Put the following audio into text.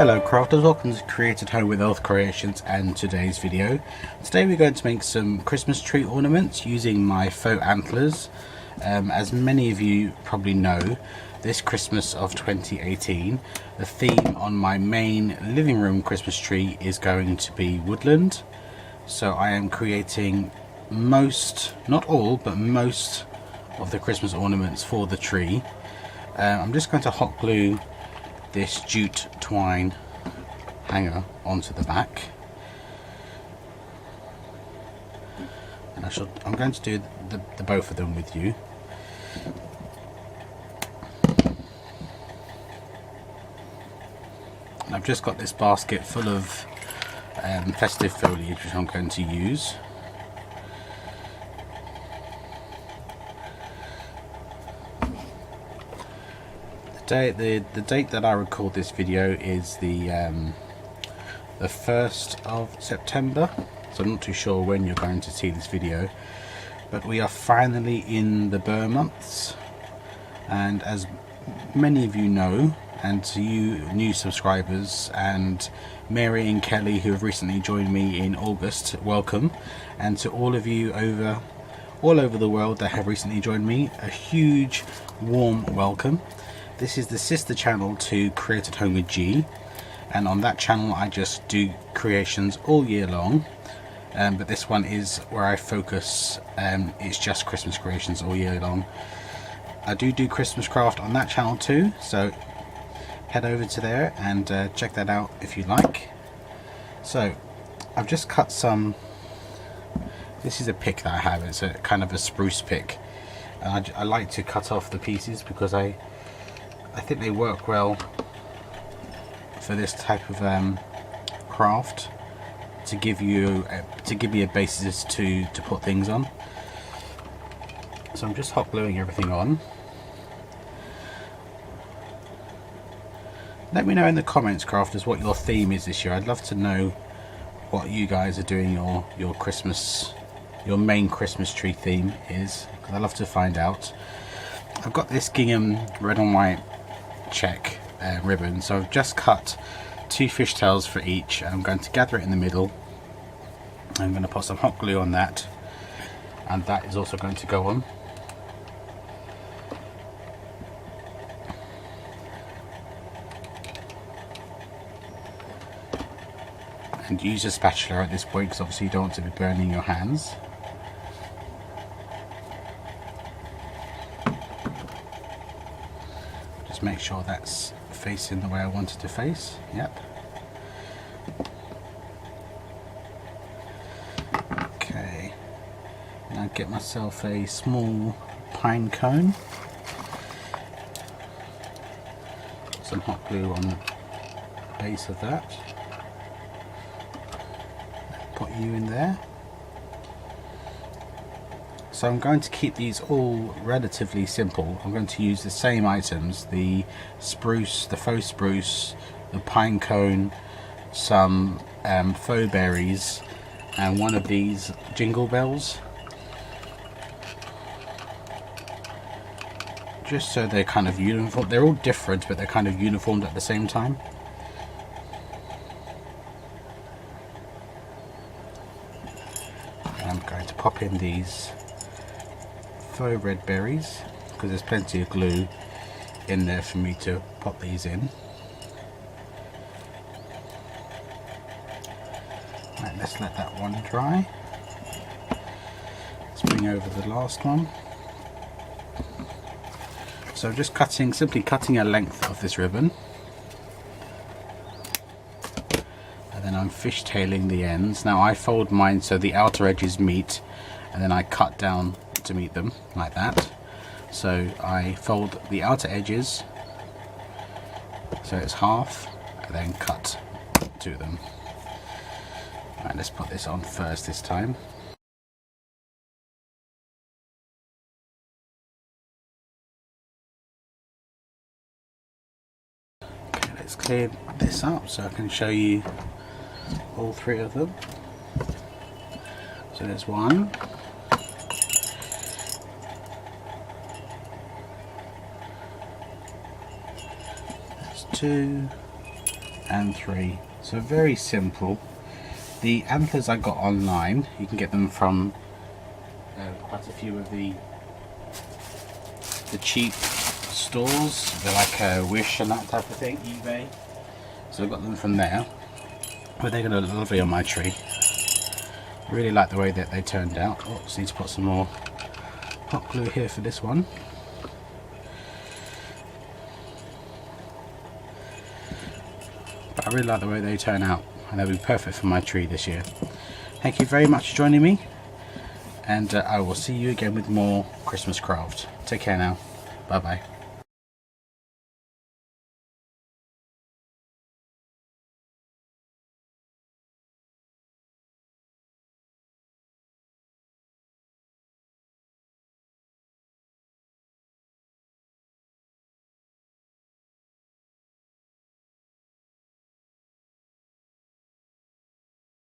Hello crafters, welcome to Create at Home with Elf Creations and today's video. Today we're going to make some Christmas tree ornaments using my faux antlers. As many of you probably know, this Christmas of 2018 the theme on my main living room Christmas tree is going to be Woodland. So I am creating most, not all, but most of the Christmas ornaments for the tree. I'm just going to hot glue this jute twine hanger onto the back, and I'm going to do the both of them with you. And I've just got this basket full of festive foliage which I'm going to use. The date that I record this video is the 1st of September, so I'm not too sure when you're going to see this video, but we are finally in the Burr months, and as many of you know, and to you new subscribers and Mary and Kelly who have recently joined me in August, welcome, and to all of you all over the world that have recently joined me, a huge warm welcome. This is the sister channel to Create at Home with G, and on that channel I just do creations all year long, but this one is where I focus. It's just Christmas creations all year long. I do Christmas craft on that channel too, so head over to there and check that out if you like. So I've just cut some. This is a pick that I have. It's a kind of a spruce pick, and I like to cut off the pieces because I think they work well for this type of craft, to give me a basis to put things on. So I'm just hot gluing everything on. Let me know in the comments, crafters, what your theme is this year. I'd love to know what you guys are doing your Christmas, your main Christmas tree theme is, because I'd love to find out. I've got this gingham red and white check ribbon, so I've just cut 2 fishtails for each, and I'm going to gather it in the middle. I'm going to put some hot glue on that, and that is also going to go on. And use a spatula at this point, because obviously you don't want to be burning your hands. Just make sure that's facing the way I want it to face. Yep. Okay. Now get myself a small pine cone. Put some hot glue on the base of that. Put you in there. So I'm going to keep these all relatively simple. I'm going to use the same items: the spruce, the faux spruce, the pine cone, some faux berries, and one of these jingle bells. Just so they're kind of uniform. They're all different, but they're kind of uniformed at the same time. I'm going to pop in these faux red berries, because there's plenty of glue in there for me to pop these in. Right, let's let that one dry. Let's bring over the last one. So I'm just simply cutting a length of this ribbon, and then I'm fishtailing the ends. Now I fold mine so the outer edges meet, and then I cut down to meet them like that. So I fold the outer edges so it's half, and then cut to them. Right, let's put this on first this time. Okay, let's clear this up so I can show you all 3 of them. So there's one. There's 2, and 3. So very simple. The antlers I got online, you can get them from quite a few of the cheap stores. They're like Wish and that type of thing, eBay. So I got them from there, but they're going to look lovely on my tree. I really like the way that they turned out. Oh, just need to put some more hot glue here for this one. But I really like the way they turn out, and they'll be perfect for my tree this year. Thank you very much for joining me, and I will see you again with more Christmas craft. Take care now. Bye bye.